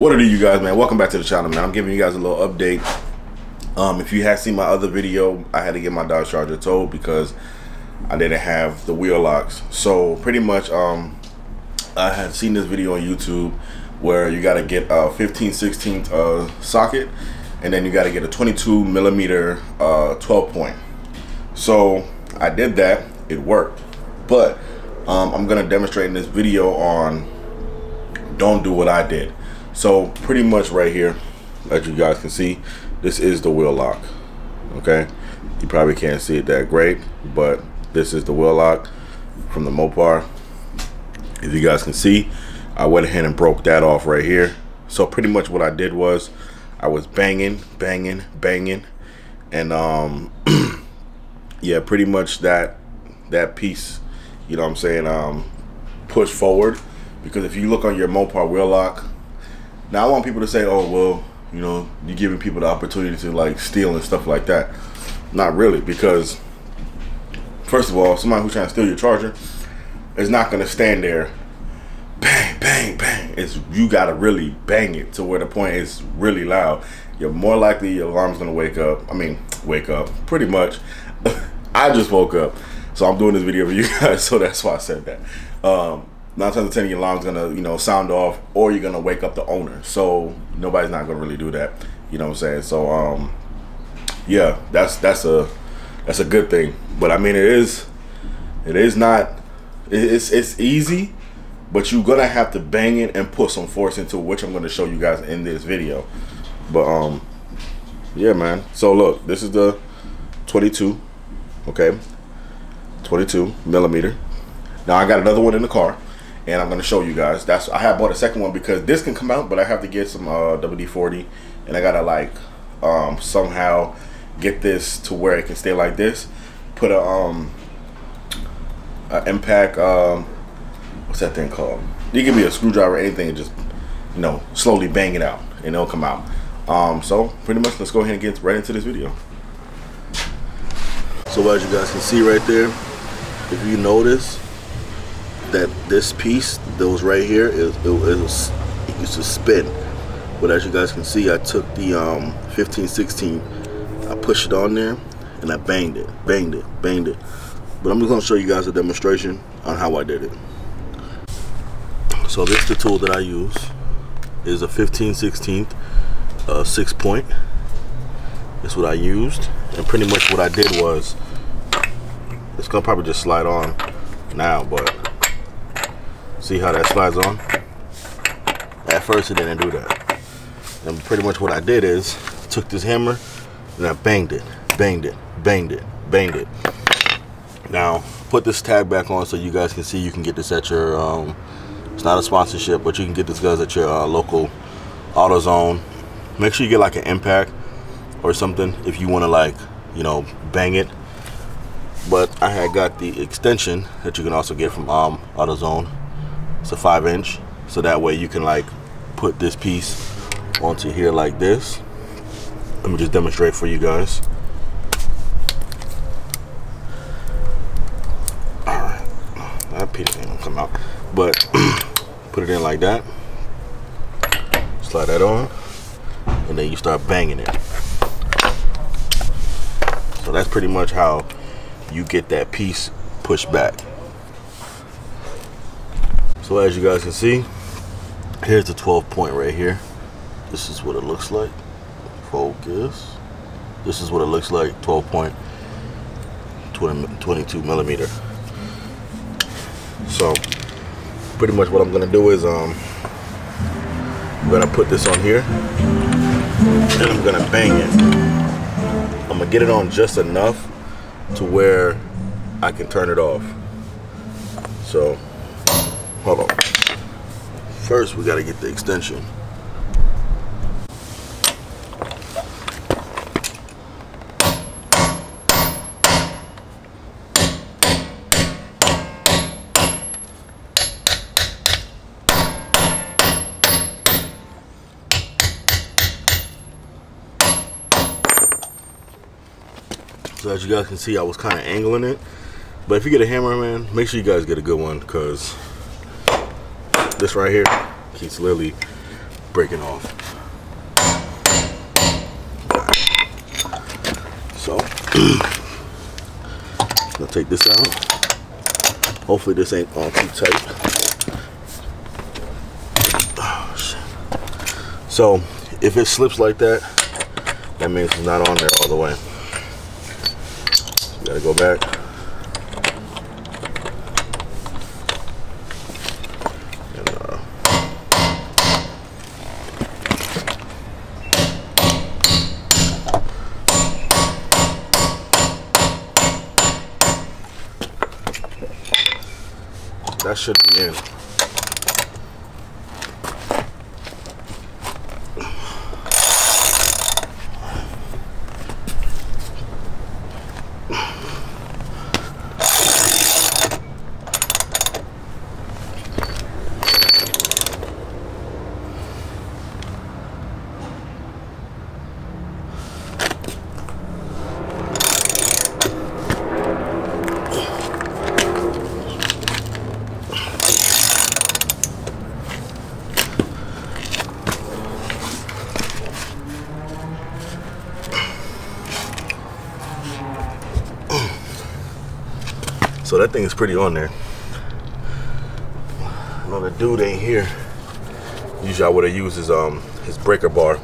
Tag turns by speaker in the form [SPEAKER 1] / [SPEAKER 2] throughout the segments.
[SPEAKER 1] What it do, you guys, man? Welcome back to the channel, man. I'm giving you guys a little update. If you had seen my other video, I had to get my Dodge Charger towed because I didn't have the wheel locks. So pretty much, I had seen this video on YouTube where you got to get a 15/16 socket, and then you got to get a 22 millimeter 12 point. So I did that. It worked, but I'm gonna demonstrate in this video on don't do what I did. So pretty much right here, as you guys can see, this is the wheel lock. Okay, you probably can't see it that great, but this is the wheel lock from the Mopar. If you guys can see, I went ahead and broke that off right here. So pretty much what I did was I was banging, and yeah, pretty much that piece, you know what I'm saying, push forward. Because if you look on your Mopar wheel lock, now I want people to say, oh, well, you know, you're giving people the opportunity to like steal and stuff like that. Not really, because first of all, somebody who's trying to steal your charger is not going to stand there bang, bang, bang. You got to really bang it to where the point is really loud. You're more likely your alarm's going to wake up, pretty much. I just woke up, so I'm doing this video for you guys, so that's why I said that. 9 times out of 10 your alarm's gonna, you know, sound off, or you're gonna wake up the owner. So nobody's not gonna really do that. You know what I'm saying? So yeah, that's a good thing. But I mean, it's easy, but you're gonna have to bang it and put some force into it, which I'm gonna show you guys in this video. But yeah, man. So look, this is the 22, okay, 22 millimeter. Now I got another one in the car, and I'm gonna show you guys. I have bought a second one because this can come out, but I have to get some WD-40, and I gotta like somehow get this to where it can stay like this. Put a impact, what's that thing called? You give me a screwdriver, anything, and just, you know, slowly bang it out, and it'll come out. So pretty much, let's go ahead and get right into this video. So as you guys can see right there, if you notice that this piece that was right here it used to spin, but as you guys can see, I took the 15/16, I pushed it on there, and I banged it. But I'm just going to show you guys a demonstration on how I did it. So this is the tool that I use. Is a 15/16 6 point. That's what I used, and pretty much what I did was, it's gonna probably just slide on now, but see how that slides on? At first it didn't do that. And pretty much what I did is took this hammer and I banged it. Now put this tag back on so you guys can see. You can get this at your it's not a sponsorship, but you can get this guys at your local AutoZone. Make sure you get like an impact or something if you want to, like, you know, bang it. But I had got the extension that you can also get from AutoZone. It's a 5-inch, so that way you can like put this piece onto here like this. Let me just demonstrate for you guys. Alright, that piece ain't gonna come out, but put it in like that, slide that on, and then you start banging it. So that's pretty much how you get that piece pushed back. So as you guys can see, here's the 12 point right here. This is what it looks like. Focus. This is what it looks like. 12 point, 22 millimeter. So pretty much what I'm gonna do is I'm gonna put this on here, and I'm gonna bang it. I'm gonna get it on just enough to where I can turn it off. So hold on. First we gotta get the extension. So as you guys can see, I was kind of angling it, but if you get a hammer, man, make sure you guys get a good one, because this right here keeps literally breaking off. So I'll take this out. Hopefully this ain't all too tight. Oh, shit. So if it slips like that, that means it's not on there all the way. You gotta go back. And, that should be in. So that thing is pretty on there. No, the dude ain't here. Usually I would have used his breaker bar.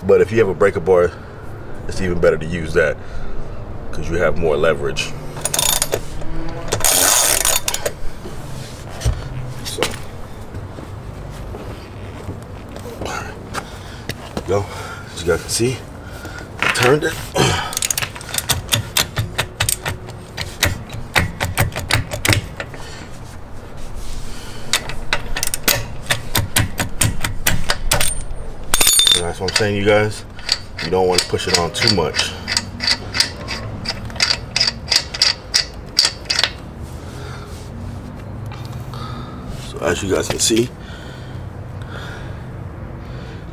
[SPEAKER 1] But if you have a breaker bar, it's even better to use that because you have more leverage. So, there you go. As you guys can see, I turned it. That's what I'm saying, you guys. You don't want to push it on too much. So as you guys can see,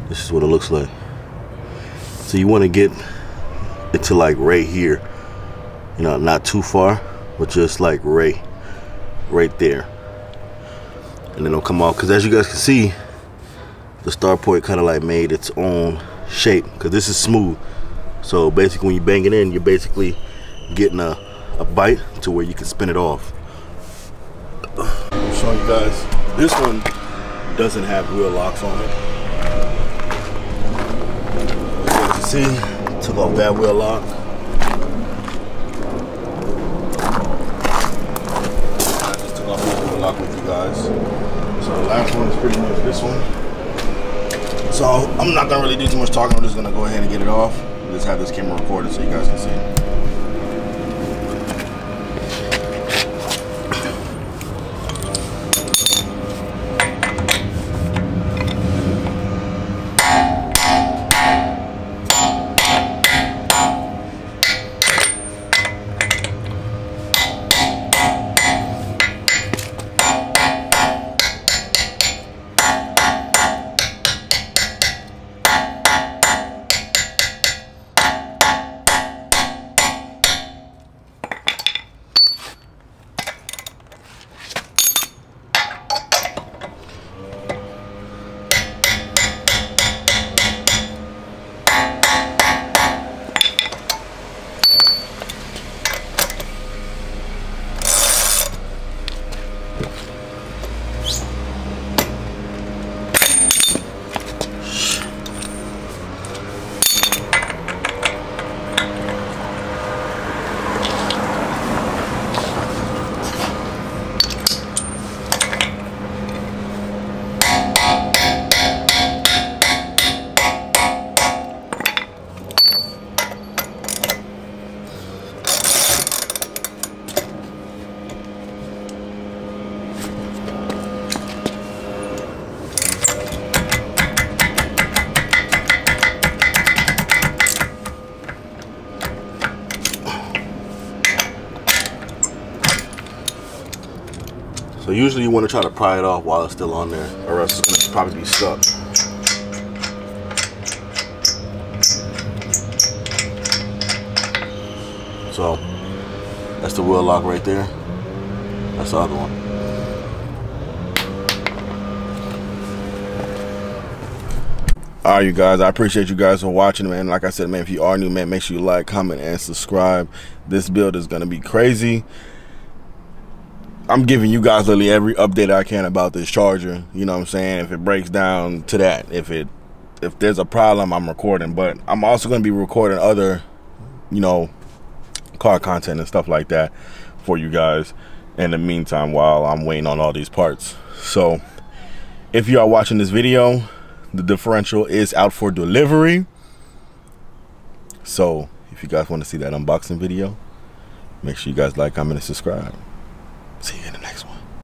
[SPEAKER 1] this is what it looks like. So you want to get it to like right here. You know, not too far, but just like right there. And then it'll come off, because as you guys can see, the start point kind of like made its own shape because this is smooth. So basically when you bang it in, you're basically getting a bite to where you can spin it off. I'm showing you guys, this one doesn't have wheel locks on it. As you can see, took off that wheel lock. I just took off this wheel lock with you guys. So the last one is pretty much this one. So I'm not gonna really do too much talking. I'm just gonna go ahead and get it off. Just have this camera recorded so you guys can see. So usually you want to try to pry it off while it's still on there, or else it's going to probably be stuck. So that's the wheel lock right there. That's the other one. All right, you guys, I appreciate you guys for watching, man. Like I said, man, if you are new, man, make sure you like, comment, and subscribe. This build is gonna be crazy. I'm giving you guys literally every update I can about this charger. You know what I'm saying? If it breaks down to that, if there's a problem, I'm recording. But I'm also gonna be recording other, you know, car content and stuff like that for you guys in the meantime while I'm waiting on all these parts. So if you are watching this video, the differential is out for delivery. So if you guys want to see that unboxing video, make sure you guys like, comment, and subscribe. See you in the next one.